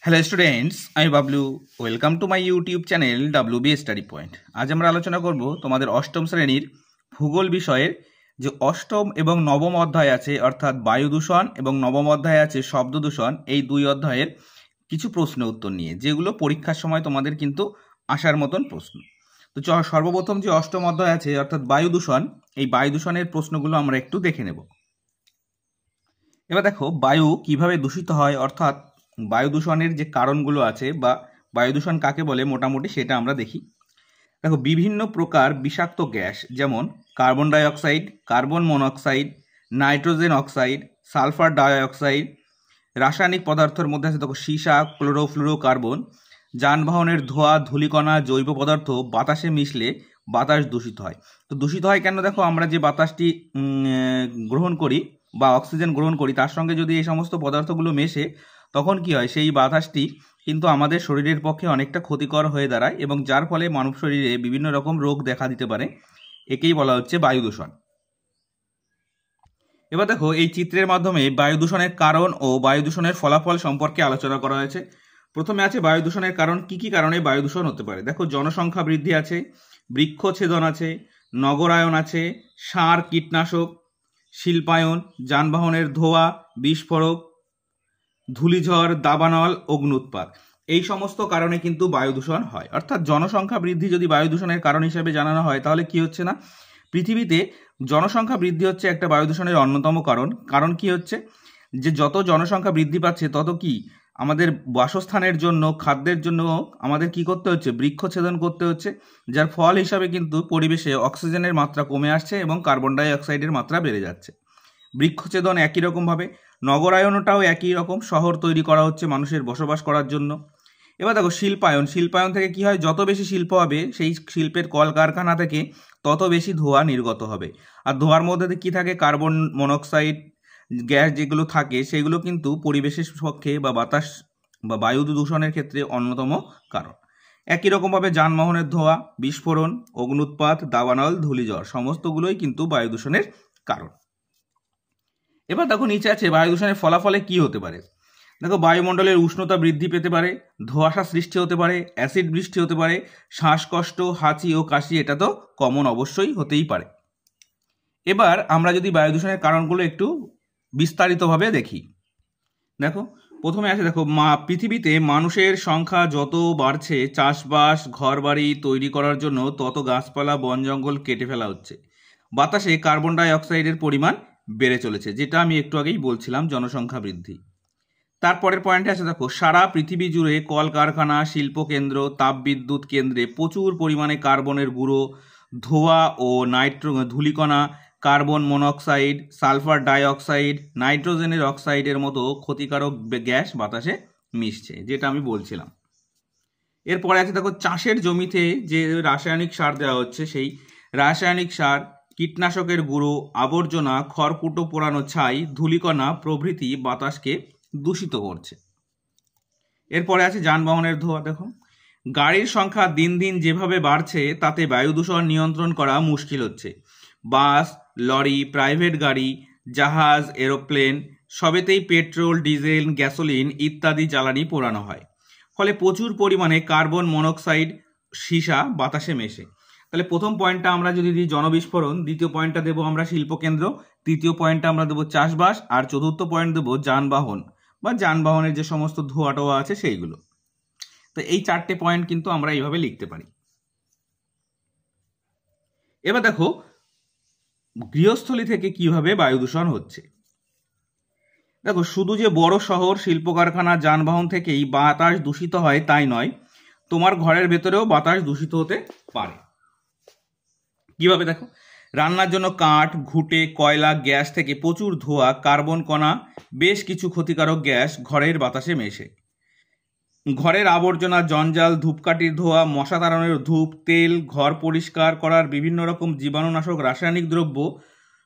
Hello students, আমি Bablu. Welcome to my YouTube channel WB study point. আজ আমরা আলোচনা করব তোমাদের অষ্টম শ্রেণীর ভূগোল বিষয়ের যে অষ্টম এবং নবম অধ্যায় আছে, অর্থাৎ বায়ু দূষণ, এবং নবম অধ্যায় আছে শব্দ দূষণ। এই দুই অধ্যায়ের কিছু প্রশ্ন উত্তর নিয়ে, যেগুলো পরীক্ষার সময় তোমাদের কিন্তু আসার মতন প্রশ্ন। তো সর্বপ্রথম যে অষ্টম অধ্যায় আছে অর্থাৎ বায়ু দূষণ, এই বায়ু দূষণের প্রশ্নগুলো আমরা একটু দেখে নেব। এবার দেখো বায়ু কিভাবে দূষিত হয়, অর্থাৎ বায়ু দূষণের যে কারণগুলো আছে বা বায়ু দূষণ কাকে বলে মোটামুটি সেটা আমরা দেখি। দেখো বিভিন্ন প্রকার বিষাক্ত গ্যাস, যেমন carbon dioxide, carbon monoxide, nitrogen oxide, sulphur dioxide, রাসায়নিক পদার্থের মধ্যে আছে দেখো সীসা, ক্লোরোফ্লুরোকার্বন, যানবাহনের ধোঁয়া, ধূলিকণা, জৈব পদার্থ বাতাসে মিশলে বাতাস দূষিত হয়। তো দূষিত হয় কেন? দেখো আমরা যে বাতাসটি গ্রহণ করি বা অক্সিজেন গ্রহণ করি, তার সঙ্গে যদি এই সমস্ত পদার্থগুলো মেশে, তখন কি হয়, সেই বাতাসটি কিন্তু আমাদের শরীরের পক্ষে অনেকটা ক্ষতিকর হয়ে দাঁড়ায়, এবং যার ফলে মানব শরীরে বিভিন্ন রকম রোগ দেখা দিতে পারে। একেই বলা হচ্ছে বায়ু দূষণ। এবার দেখো এই চিত্রের মাধ্যমে বায়ু দূষণের কারণ ও বায়ু দূষণের ফলাফল সম্পর্কে আলোচনা করা হয়েছে। প্রথমে আছে বায়ু দূষণের কারণ, কি কি কারণে বায়ু দূষণ হতে পারে। দেখো জনসংখ্যা বৃদ্ধি আছে, বৃক্ষছেদন আছে, নগরায়ন আছে, সার কীটনাশক, শিল্পায়ন, যানবাহনের ধোঁয়া, বিস্ফোরক, ধূলিঝড়, দাবানল, অগ্নুৎপাত, এই সমস্ত কারণে কিন্তু বায়ু দূষণ হয়। অর্থাৎ জনসংখ্যা বৃদ্ধি যদি বায়ু দূষণের কারণ হিসেবে জানানো হয়, তাহলে কি হচ্ছে না, পৃথিবীতে জনসংখ্যা বৃদ্ধি হচ্ছে একটা বায়ু দূষণের অন্যতম কারণ। কারণ কি হচ্ছে, যে যত জনসংখ্যা বৃদ্ধি পাচ্ছে তত কি আমাদের বাসস্থানের জন্য, খাদ্যের জন্য আমাদের কি করতে হচ্ছে, বৃক্ষছেদন করতে হচ্ছে, যার ফল হিসাবে কিন্তু পরিবেশে অক্সিজেনের মাত্রা কমে আসছে এবং কার্বন ডাই অক্সাইডের মাত্রা বেড়ে যাচ্ছে। বৃক্ষছেদন একই রকমভাবে, নগরায়নটাও একই রকম, শহর তৈরি করা হচ্ছে মানুষের বসবাস করার জন্য। এবার দেখো শিল্পায়ন, শিল্পায়ন থেকে কি হয়, যত বেশি শিল্প হবে সেই শিল্পের কলকারখানা থেকে তত বেশি ধোঁয়া নির্গত হবে। আর ধোঁয়ার মধ্যে কি থাকে, কার্বন মনোক্সাইড গ্যাস যেগুলো থাকে, সেগুলো কিন্তু পরিবেশের পক্ষে বা বাতাস বা বায়ু দূষণের ক্ষেত্রে অন্যতম কারণ। একই রকমভাবে যানবাহনের ধোঁয়া, বিস্ফোরণ, অগ্নুৎপাত, দাবানল, ধূলিঝড় সমস্তগুলোই কিন্তু বায়ু দূষণের কারণ। এবার দেখো নিচে আছে বায়ু দূষণের ফলাফলে কি হতে পারে। দেখো বায়ুমণ্ডলের উষ্ণতা বৃদ্ধি পেতে পারে, ধোঁয়াশা সৃষ্টি হতে পারে, অ্যাসিড বৃষ্টি হতে পারে, শ্বাসকষ্ট, হাঁচি ও কাশি, এটা তো কমন অবশ্যই হতেই পারে। এবার আমরা যদি বায়ু দূষণের কারণগুলো একটু বিস্তারিতভাবে দেখি। দেখো প্রথমে আছে, দেখো পৃথিবীতে মানুষের সংখ্যা যত বাড়ছে, চাষবাস, ঘরবাড়ি তৈরি করার জন্য তত গাছপালা, বন জঙ্গল কেটে ফেলা হচ্ছে। বাতাসে কার্বন ডাই অক্সাইডের পরিমাণ বেড়ে চলেছে, যেটা আমি একটু আগেই বলছিলাম, জনসংখ্যা বৃদ্ধি। তারপরের পয়েন্টে আছে, দেখো সারা পৃথিবী জুড়ে কলকারখানা, শিল্পকেন্দ্র, তাপবিদ্যুৎ কেন্দ্রে প্রচুর পরিমাণে কার্বনের গুঁড়ো, ধোঁয়া ও ধূলিকণা, carbon monoxide, sulphur die oxide, নাইট্রোজেনের অক্সাইডের মতো ক্ষতিকারক গ্যাস বাতাসে মিশছে, যেটা আমি বলছিলাম। এরপরে আছে দেখো চাষের জমিতে যে রাসায়নিক সার দেওয়া হচ্ছে, সেই রাসায়নিক সার, কীটনাশকের গুঁড়ো, আবর্জনা, খড়কুটো পোড়ানো ছাই, ধূলিকণা প্রভৃতি বাতাসকে দূষিত করছে। এরপরে আছে যানবাহনের ধোঁয়া। দেখো গাড়ির সংখ্যা দিন দিন যেভাবে বাড়ছে, তাতে বায়ু দূষণ নিয়ন্ত্রণ করা মুশকিল হচ্ছে। বাস, লরি, প্রাইভেট গাড়ি, জাহাজ, এরোপ্লেন সবেতেই পেট্রোল, ডিজেল, গ্যাসোলিন ইত্যাদি জ্বালানি পোড়ানো হয়। ফলে প্রচুর পরিমাণে কার্বন মনোক্সাইড, সীসা বাতাসে মেশে। তাহলে প্রথম পয়েন্টটা আমরা যদি দিই জনবিস্ফোরণ, দ্বিতীয় পয়েন্টটা দেবো আমরা শিল্পকেন্দ্র, তৃতীয় পয়েন্টটা আমরা দেবো চাষবাস, আর চতুর্থ পয়েন্ট দেবো যানবাহন বা যানবাহনের যে সমস্ত ধোঁয়া টোয়া আছে সেইগুলো। তো এই চারটে পয়েন্ট কিন্তু আমরা এইভাবে লিখতে পারি। এবার দেখো গৃহস্থলী থেকে কিভাবে বায়ু দূষণ হচ্ছে। দেখো শুধু যে বড় শহর, শিল্প কারখানা, যানবাহন থেকেই বাতাস দূষিত হয় তাই নয়, তোমার ঘরের ভেতরেও বাতাস দূষিত হতে পারে। কিভাবে? দেখো রান্নার জন্য কাঠ, ঘুঁটে, কয়লা, গ্যাস থেকে প্রচুর ধোঁয়া, কার্বন কণা, বেশ কিছু ক্ষতিকারক গ্যাস ঘরের বাতাসে মেশে। ঘরের আবর্জনা, জঞ্জাল, ধূপকাঠির ধোঁয়া, মশা তাড়ানোর ধূপ, তেল, ঘর পরিষ্কার করার বিভিন্ন রকম জীবাণুনাশক রাসায়নিক দ্রব্য,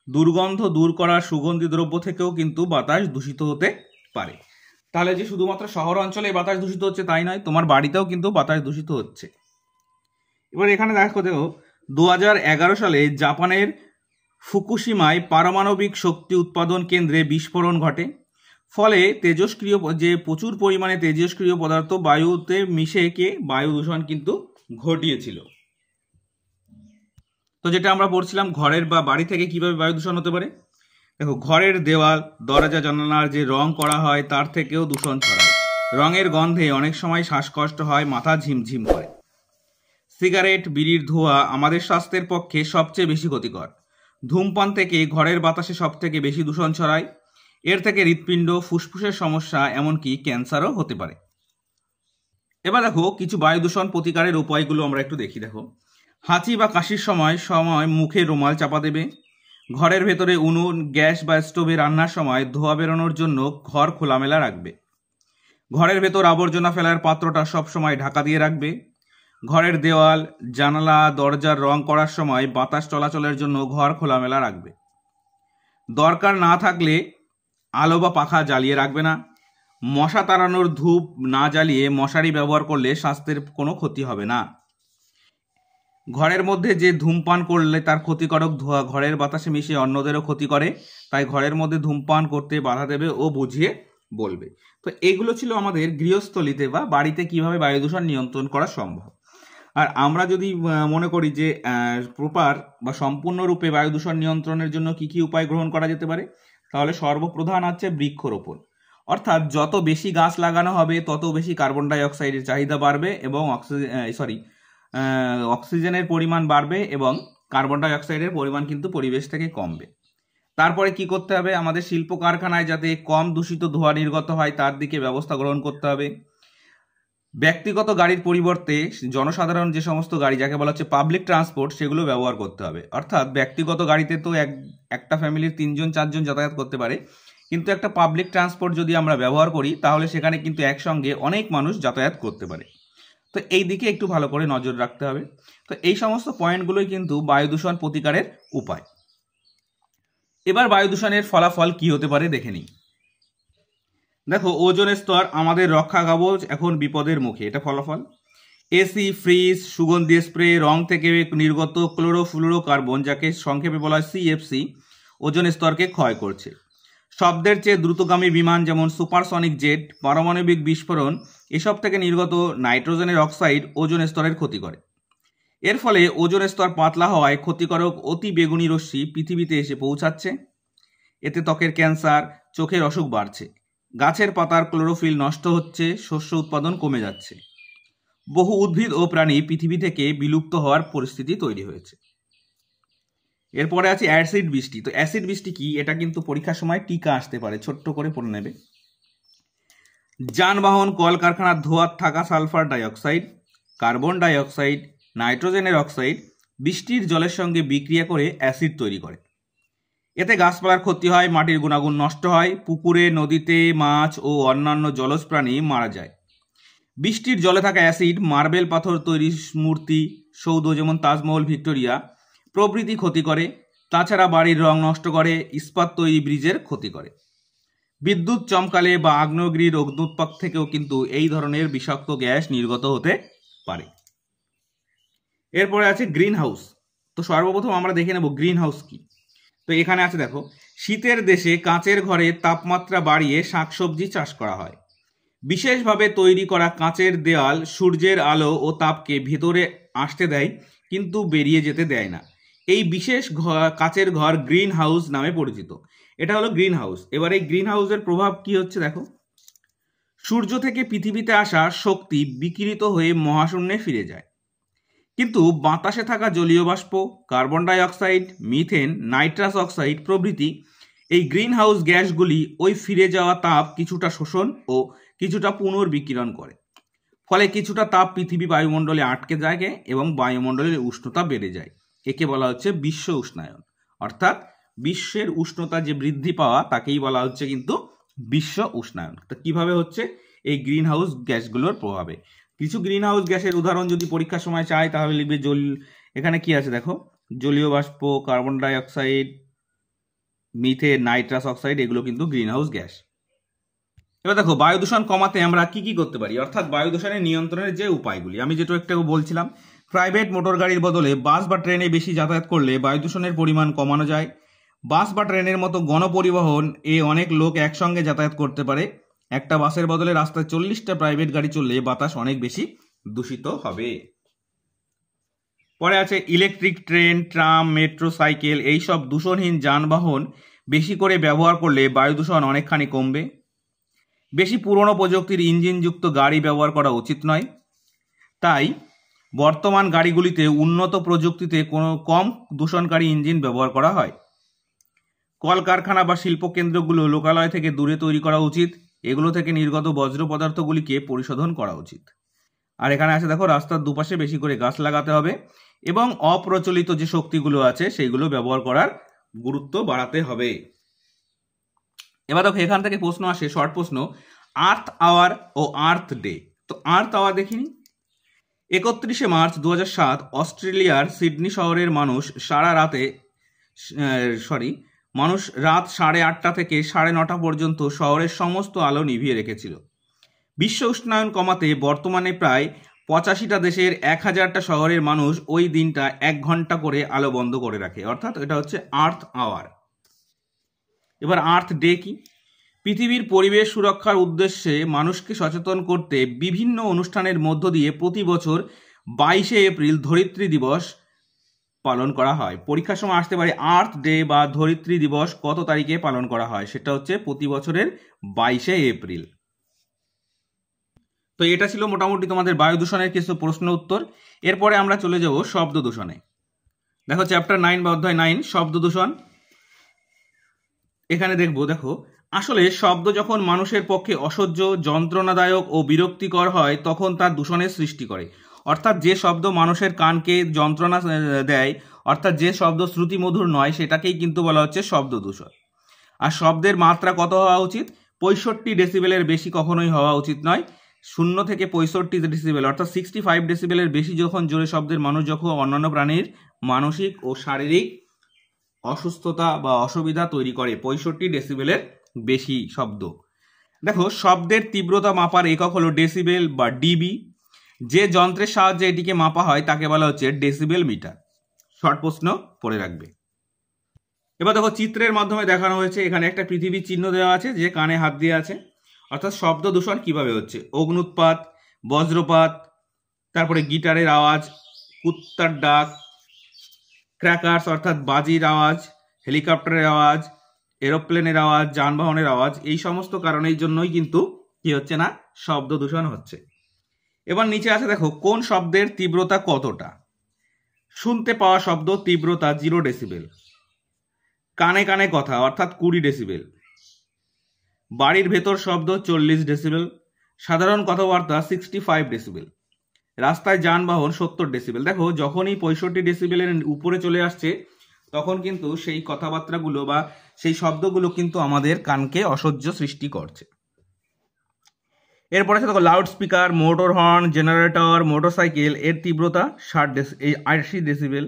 দুর্গন্ধ দূর করার সুগন্ধি দ্রব্য থেকেও কিন্তু বাতাস দূষিত হতে পারে। তাহলে যে শুধুমাত্র শহর অঞ্চলে বাতাস দূষিত হচ্ছে তাই নয়, তোমার বাড়িতেও কিন্তু বাতাস দূষিত হচ্ছে। এবার এখানে দেখো 2011 সালে জাপানের ফুকুশিমায় পারমাণবিক শক্তি উৎপাদন কেন্দ্রে বিস্ফোরণ ঘটে। ফলে তেজস্ক্রিয় যে প্রচুর পরিমাণে তেজস্ক্রিয় পদার্থ বায়ুতে মিশে বায়ু দূষণ কিন্তু ঘটিয়েছিল। তো যেটা আমরা পড়ছিলাম ঘরের বা বাড়ি থেকে কিভাবে বায়ু দূষণ হতে পারে, দেখো ঘরের দেওয়াল দরজা জানালার যে রং করা হয় তার থেকেও দূষণ ছড়ায়। রঙের গন্ধে অনেক সময় শ্বাসকষ্ট হয়, মাথা ঝিমঝিম করে। সিগারেট বিড়ির ধোঁয়া আমাদের স্বাস্থ্যের পক্ষে সবচেয়ে বেশি ক্ষতিকর। ধূমপান থেকে ঘরের বাতাসে সব থেকে বেশি দূষণ ছড়ায়। এর থেকে হৃৎপিণ্ড, ফুসফুসের সমস্যা, এমনকি ক্যান্সারও হতে পারে। এবার দেখো কিছু বায়ু দূষণ প্রতিকারের উপায়গুলো আমরা একটু দেখি। দেখো, হাঁচি বা কাশির সময় মুখে রুমাল চাপা দেবে। ঘরের ভেতরে উনুন, গ্যাস বা স্টোভে রান্নার সময় ধোঁয়া বেরোনোর জন্য ঘর খোলামেলা রাখবে। ঘরের ভেতর আবর্জনা ফেলার পাত্রটা সবসময় ঢাকা দিয়ে রাখবে। ঘরের দেওয়াল, জানালা, দরজার রং করার সময় বাতাস চলাচলের জন্য ঘর খোলামেলা রাখবে। দরকার না থাকলে আলো বা পাখা জ্বালিয়ে রাখবে না। মশা তাড়ানোর ধূপ না জ্বালিয়ে মশারি ব্যবহার করলে স্বাস্থ্যের কোনো ক্ষতি হবে না। ঘরের মধ্যে যে ধূমপান করলে তার ক্ষতিকারক ধোঁয়া ঘরের বাতাসে মিশে অন্যদেরও ক্ষতি করে, তাই ঘরের মধ্যে ধূমপান করতে বাধা দেবে ও বুঝিয়ে বলবে। তো এগুলো ছিল আমাদের গৃহস্থলীতে বা বাড়িতে কিভাবে বায়ু দূষণ নিয়ন্ত্রণ করা সম্ভব। আর আমরা যদি মনে করি যে প্রপার বা সম্পূর্ণরূপে বায়ু দূষণ নিয়ন্ত্রণের জন্য কি কি উপায় গ্রহণ করা যেতে পারে, তাহলে সর্বপ্রধান আছে বৃক্ষরোপণ। অর্থাৎ যত বেশি গাছ লাগানো হবে তত বেশি কার্বন ডাই অক্সাইডের চাহিদা বাড়বে এবং অক্সিজেনের পরিমাণ বাড়বে এবং কার্বন ডাই অক্সাইডের পরিমাণ কিন্তু পরিবেশ থেকে কমবে। তারপরে কি করতে হবে, আমাদের শিল্প কারখানায় যাতে কম দূষিত ধোঁয়া নির্গত হয় তার দিকে ব্যবস্থা গ্রহণ করতে হবে। ব্যক্তিগত গাড়ির পরিবর্তে জনসাধারণ যে সমস্ত গাড়ি, যাকে বলা হচ্ছে পাবলিক ট্রান্সপোর্ট, সেগুলো ব্যবহার করতে হবে। অর্থাৎ ব্যক্তিগত গাড়িতে তো একটা ফ্যামিলির 3-4 জন যাতায়াত করতে পারে, কিন্তু একটা পাবলিক ট্রান্সপোর্ট যদি আমরা ব্যবহার করি তাহলে সেখানে কিন্তু একসঙ্গে অনেক মানুষ যাতায়াত করতে পারে। তো এই দিকে একটু ভালো করে নজর রাখতে হবে। তো এই সমস্ত পয়েন্টগুলোই কিন্তু বায়ু দূষণ প্রতিকারের উপায়। এবার বায়ু দূষণের ফলাফল কি হতে পারে দেখে নিই। দেখো, ওজোনের স্তর আমাদের রক্ষা কবচ এখন বিপদের মুখে, এটা ফলাফল। এসি, ফ্রিজ, সুগন্ধি স্প্রে, রং থেকে নির্গত ক্লোরোফ্লুরোকার্বন, যাকে সংক্ষেপে বলা হয় সিএফসি, ওজোন স্তরকে ক্ষয় করছে। শব্দের চেয়ে দ্রুতগামী বিমান যেমন সুপারসনিক জেট, পারমাণবিক বিস্ফোরণ, এসব থেকে নির্গত নাইট্রোজেনের অক্সাইড ওজোন স্তরের ক্ষতি করে। এর ফলে ওজোন স্তর পাতলা হওয়ায় ক্ষতিকারক অতি বেগুনি রশ্মি পৃথিবীতে এসে পৌঁছাচ্ছে। এতে ত্বকের ক্যান্সার, চোখের অসুখ বাড়ছে। গাছের পাতার ক্লোরোফিল নষ্ট হচ্ছে, শস্য উৎপাদন কমে যাচ্ছে। বহু উদ্ভিদ ও প্রাণী পৃথিবী থেকে বিলুপ্ত হওয়ার পরিস্থিতি তৈরি হয়েছে। এরপরে আছে অ্যাসিড বৃষ্টি। তো অ্যাসিড বৃষ্টি কি, এটা কিন্তু পরীক্ষার সময় টিকা আসতে পারে, ছোট্ট করে পড়ে নেবে। যানবাহন, কলকারখানার ধোঁয়ার থাকা সালফার ডাইঅক্সাইড, কার্বন ডাইঅক্সাইড, নাইট্রোজেনের অক্সাইড বৃষ্টির জলের সঙ্গে বিক্রিয়া করে অ্যাসিড তৈরি করে। এতে গাছপালার ক্ষতি হয়, মাটির গুণাগুণ নষ্ট হয়, পুকুরে নদীতে মাছ ও অন্যান্য জলজ প্রাণী মারা যায়। বৃষ্টির জলে থাকা অ্যাসিড মার্বেল পাথর তৈরি মূর্তি, সৌধ যেমন তাজমহল, ভিক্টোরিয়া প্রভৃতি ক্ষতি করে। তাছাড়া বাড়ির রং নষ্ট করে, ইস্পাত তৈরি ব্রিজের ক্ষতি করে। বিদ্যুৎ চমকালে বা আগ্নেয়গিরির অগ্নুৎপাত থেকেও কিন্তু এই ধরনের বিষাক্ত গ্যাস নির্গত হতে পারে। এরপরে আছে গ্রিন হাউস। তো সর্বপ্রথম আমরা দেখে নেব গ্রিন হাউস কি। তো এখানে আছে দেখো, শীতের দেশে কাঁচের ঘরে তাপমাত্রা বাড়িয়ে শাকসবজি চাষ করা হয়। বিশেষভাবে তৈরি করা কাঁচের দেওয়াল সূর্যের আলো ও তাপকে ভেতরে আসতে দেয় কিন্তু বেরিয়ে যেতে দেয় না। এই বিশেষ কাঁচের ঘর গ্রিন হাউস নামে পরিচিত। এটা হলো গ্রিন হাউস। এবার এই গ্রিন হাউসের প্রভাব কি হচ্ছে দেখো, সূর্য থেকে পৃথিবীতে আসা শক্তি বিকিরিত হয়ে মহাশূন্যে ফিরে যায়, কিন্তু বাতাসে থাকা জলীয় বাষ্প, carbon die oxide, methane, nitrous oxide প্রভৃতি এই গ্রিন হাউস গ্যাসগুলি ওই ফিরে যাওয়া তাপ কিছুটা শোষণ ও কিছুটা পুনর্বিকিরণ করে। ফলে কিছুটা তাপ পৃথিবী বায়ুমণ্ডলে আটকে যায় এবং বায়ুমণ্ডলের উষ্ণতা বেড়ে যায়। একে বলা হচ্ছে বিশ্ব উষ্ণায়ন। অর্থাৎ বিশ্বের উষ্ণতা যে বৃদ্ধি পাওয়া তাকেই বলা হচ্ছে কিন্তু বিশ্ব উষ্ণায়ন। তো কিভাবে হচ্ছে, এই গ্রিন হাউস গ্যাসগুলোর প্রভাবে। কিছু গ্রিন হাউস গ্যাসের উদাহরণ যদি পরীক্ষার সময় চাই তাহলে লিখবে এখানে কি আছে দেখো, জলীয় বাষ্প, carbon die oxide, methane, nitrous oxide, এগুলো কিন্তু গ্রিন হাউস গ্যাস। এবার দেখো, বায়ু দূষণ কমাতে আমরা কি কি করতে পারি, অর্থাৎ বায়ু দূষণের নিয়ন্ত্রণের যে উপায়গুলি। আমি যেটা একটু বলছিলাম, প্রাইভেট মোটর গাড়ির বদলে বাস বা ট্রেনে বেশি যাতায়াত করলে বায়ু দূষণের পরিমাণ কমানো যায়। বাস বা ট্রেনের মতো গণপরিবহন এ অনেক লোক একসঙ্গে যাতায়াত করতে পারে। একটা বাসের বদলে রাস্তায় 40টা প্রাইভেট গাড়ি চললে বাতাস অনেক বেশি দূষিত হবে। পরে আছে electric train, tram, metro, cycle এইসব দূষণহীন যানবাহন বেশি করে ব্যবহার করলে বায়ু দূষণ অনেকখানি কমবে। বেশি পুরনো প্রযুক্তির ইঞ্জিনযুক্ত গাড়ি ব্যবহার করা উচিত নয়। তাই বর্তমান গাড়িগুলিতে উন্নত প্রযুক্তিতে কোনো কম দূষণকারী ইঞ্জিন ব্যবহার করা হয়। কলকারখানা বা শিল্পকেন্দ্রগুলো লোকালয় থেকে দূরে তৈরি করা উচিত। এগুলো থেকে নির্গত বজ্র পদার্থগুলিকে পরিশোধন করা উচিত। আর এখানে আছে দেখো, রাস্তার দুপাশে বেশি করে গাছ লাগাতে হবে এবং অপ্রচলিত যে শক্তিগুলো আছে সেইগুলো ব্যবহার করার গুরুত্ব বাড়াতে হবে। এবার দেখো এখান থেকে প্রশ্ন আসে, শর্ট প্রশ্ন, আর্থ আওয়ার ও আর্থ ডে। তো আর্থ আওয়ার দেখিনি। 31শে মার্চ 2007 অস্ট্রেলিয়ার সিডনি শহরের মানুষ রাত 8:30 থেকে 9:30 পর্যন্ত শহরের সমস্ত আলো নিভিয়ে রেখেছিল। বিশ্ব উষ্ণায়ন কমাতে বর্তমানে প্রায় 85টা দেশের 1000টা শহরের মানুষ ওই দিনটা 1 ঘন্টা করে আলো বন্ধ করে রাখে, অর্থাৎ এটা হচ্ছে আর্থ আওয়ার। এবার আর্থ ডে কি? পৃথিবীর পরিবেশ সুরক্ষার উদ্দেশ্যে মানুষকে সচেতন করতে বিভিন্ন অনুষ্ঠানের মধ্য দিয়ে প্রতি বছর 22শে এপ্রিল ধরিত্রী দিবস পালন করা হয়। পরীক্ষার সময় আসতে পারে আর্থ ডে বা ধরিত্রী দিবস কত তারিখে পালন করা হয়, সেটা হচ্ছে প্রতি বছরের 22শে এপ্রিল। তো এটা ছিল মোটামুটি তোমাদের বায়ু দূষণের কিছু প্রশ্ন উত্তর। এরপরে আমরা চলে যাব শব্দ দূষণে। দেখো চ্যাপ্টার 9 বা অধ্যায় 9 শব্দ দূষণ। এখানে দেখো আসলে শব্দ যখন মানুষের পক্ষে অসহ্য, যন্ত্রণাদায়ক ও বিরক্তিকর হয় তখন তার দূষণের সৃষ্টি করে। অর্থাৎ যে শব্দ মানুষের কানকে যন্ত্রণা দেয়, অর্থাৎ যে শব্দ শ্রুতিমধুর নয়, সেটাকেই কিন্তু বলা হচ্ছে শব্দ দূষণ। আর শব্দের মাত্রা কত হওয়া উচিত? 65 ডেসিবেলের বেশি কখনোই হওয়া উচিত নয়। 0 থেকে 65 ডেসিবেল অর্থাৎ 65 ডেসিবেলের বেশি যখন জোরে শব্দের মানুষ যখন অন্যান্য প্রাণীর মানসিক ও শারীরিক অসুস্থতা বা অসুবিধা তৈরি করে। 65 ডেসিবেলের বেশি শব্দ। দেখো শব্দের তীব্রতা মাপার একক হলো ডেসিবেল বা ডিবি। যে যন্ত্রের সাহায্যে এটিকে মাপা হয় তাকে বলা হচ্ছে ডেসিবেল মিটার। শর্ট প্রশ্ন পড়ে রাখবে। এবার দেখো চিত্রের মাধ্যমে দেখানো হয়েছে, এখানে একটা পৃথিবীর চিহ্ন দেওয়া আছে, যে কানে হাত দিয়ে আছে। অর্থাৎ শব্দ দূষণ কিভাবে হচ্ছে? অগ্নুৎপাত, বজ্রপাত, তারপরে গিটারের আওয়াজ, কুত্তার ডাক, ক্র্যাকার্স অর্থাৎ বাজির আওয়াজ, হেলিকপ্টারের আওয়াজ, এরোপ্লেনের আওয়াজ, যানবাহনের আওয়াজ, এই সমস্ত কারণের জন্যই কিন্তু কি হচ্ছে না, শব্দ দূষণ হচ্ছে। এবার নিচে আছে দেখো কোন শব্দের তীব্রতা কতটা। শুনতে পাওয়া শব্দ তীব্রতা 0 ডেসিবেল। কানে কানে কথা অর্থাৎ 20 ডেসিবেল। বাড়ির ভেতর শব্দ 40 ডেসিবেল। সাধারণ কথাবার্তা 65 ডেসিবেল। রাস্তায় যানবাহন 70 ডেসিবেল। দেখো যখনই 65 ডেসিবেলের উপরে চলে আসছে তখন কিন্তু সেই কথাবার্তাগুলো বা সেই শব্দগুলো কিন্তু আমাদের কানকে অসহ্য সৃষ্টি করছে। এরপরে দেখো loud speaker, motor horn, generator, motorcycle এর তীব্রতা 80 ডেসিবেল।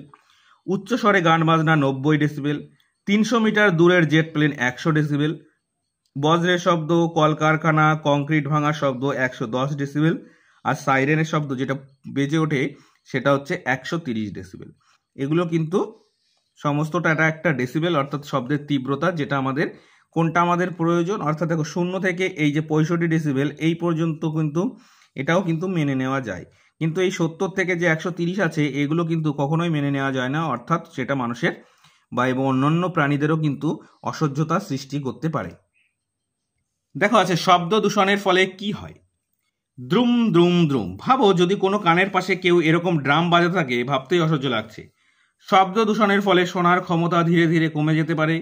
উচ্চ স্বরে গান বাজনা 90 ডেসিবেল। 300 মিটার দূরের জেট প্লেন 100 ডেসিবেল। বজ্রের শব্দ, কলকারখানা, কংক্রিট ভাঙার শব্দ 110 ডেসিবেল। আর সাইরেনের শব্দ যেটা বেজে ওঠে সেটা হচ্ছে 130 ডেসিবেল। এগুলো কিন্তু সমস্তটা একটা ডেসিবেল অর্থাৎ শব্দের তীব্রতা, যেটা আমাদের কোনটা আমাদের প্রয়োজন। অর্থাৎ দেখো 0 থেকে এই যে 65 ডেসিবেল এই পর্যন্ত কিন্তু এটাও কিন্তু মেনে নেওয়া যায়, কিন্তু এই 70 থেকে যে 130 আছে এগুলো কিন্তু কখনোই মেনে নেওয়া যায় না। অর্থাৎ সেটা মানুষের বা এবং অন্যান্য প্রাণীদেরও কিন্তু অসহ্যতা সৃষ্টি করতে পারে। দেখো আছে শব্দ দূষণের ফলে কি হয়। দ্রুম দ্রুম দ্রুম। ভাবো যদি কোনো কানের পাশে কেউ এরকম ড্রাম বাজাতে থাকে, ভাবতেই অসহ্য লাগছে। শব্দ দূষণের ফলে শোনার ক্ষমতা ধীরে ধীরে কমে যেতে পারে।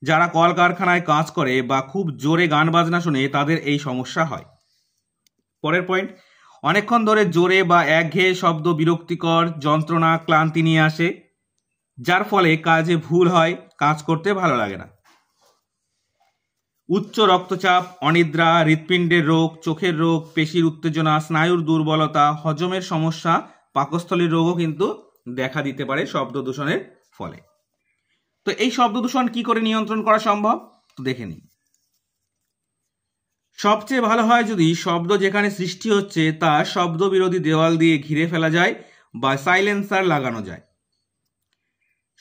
যারা কলকারখানায় কাজ করে বা খুব জোরে গান বাজনা শুনে তাদের এই সমস্যা হয়। পরের পয়েন্ট, অনেকক্ষণ ধরে জোরে বা একঘেয়ে শব্দ বিরক্তিকর, যন্ত্রণা, ক্লান্তি নিয়ে আসে, যার ফলে কাজে ভুল হয়, কাজ করতে ভালো লাগে না। উচ্চ রক্তচাপ, অনিদ্রা, হৃৎপিণ্ডের রোগ, চোখের রোগ, পেশির উত্তেজনা, স্নায়ুর দুর্বলতা, হজমের সমস্যা, পাকস্থলীর রোগও কিন্তু দেখা দিতে পারে শব্দ দূষণের ফলে। তো এই শব্দ দূষণ কি করে নিয়ন্ত্রণ করা সম্ভব, তো দেখে নিই। সবচেয়ে ভালো হয় যদি শব্দ যেখানে সৃষ্টি হচ্ছে তা শব্দ বিরোধী দেওয়াল দিয়ে ঘিরে ফেলা যায় বা সাইলেন্সার লাগানো যায়।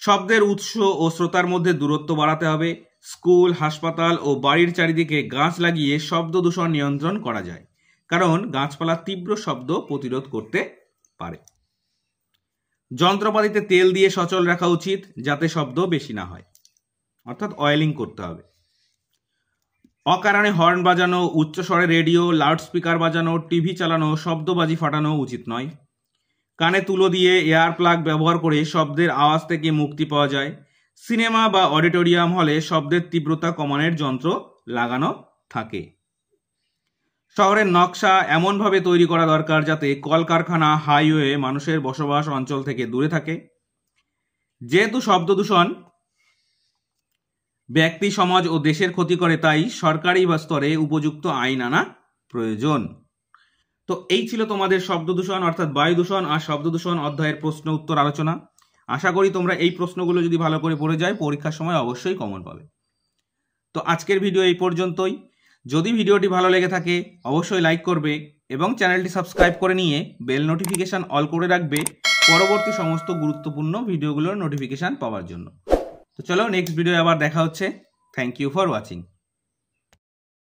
শব্দের উৎস ও শ্রোতার মধ্যে দূরত্ব বাড়াতে হবে। স্কুল, হাসপাতাল ও বাড়ির চারিদিকে গাছ লাগিয়ে শব্দ দূষণ নিয়ন্ত্রণ করা যায়, কারণ গাছপালা তীব্র শব্দ প্রতিরোধ করতে পারে। যন্ত্রপাতিতে তেল দিয়ে সচল রাখা উচিত, যাতে শব্দ বেশি না হয়, অর্থাৎ অয়েলিং করতে হবে। অকারণে হর্ন বাজানো, উচ্চস্বরে রেডিও, লাউডস্পিকার বাজানো, টিভি চালানো, শব্দবাজি ফাটানো উচিত নয়। কানে তুলো দিয়ে এয়ার প্লাগ ব্যবহার করে শব্দের আওয়াজ থেকে মুক্তি পাওয়া যায়। সিনেমা বা অডিটোরিয়াম হলে শব্দের তীব্রতা কমানোর যন্ত্র লাগানো থাকে। শহরের নকশা এমনভাবে তৈরি করা দরকার যাতে কলকারখানা, হাইওয়ে মানুষের বসবাস অঞ্চল থেকে দূরে থাকে। যেহেতু শব্দ দূষণ ব্যক্তি, সমাজ ও দেশের ক্ষতি করে, তাই সরকারি স্তরে উপযুক্ত আইন আনা প্রয়োজন। তো এই ছিল তোমাদের শব্দ দূষণ অর্থাৎ বায়ু দূষণ আর শব্দ দূষণ অধ্যায়ের প্রশ্ন উত্তর আলোচনা। আশা করি তোমরা এই প্রশ্নগুলো যদি ভালো করে পড়ে যায় পরীক্ষার সময় অবশ্যই কমন পাবে। তো আজকের ভিডিও এই পর্যন্তই। যদি ভিডিওটি ভালো লেগে থাকে অবশ্যই লাইক করবে এবং চ্যানেলটি সাবস্ক্রাইব করে নিয়ে বেল নোটিফিকেশন অল করে রাখবে পরবর্তী সমস্ত গুরুত্বপূর্ণ ভিডিওগুলোর নোটিফিকেশন পাওয়ার জন্য। তো চলো, নেক্সট ভিডিও আবার দেখা হচ্ছে। Thank you for watching.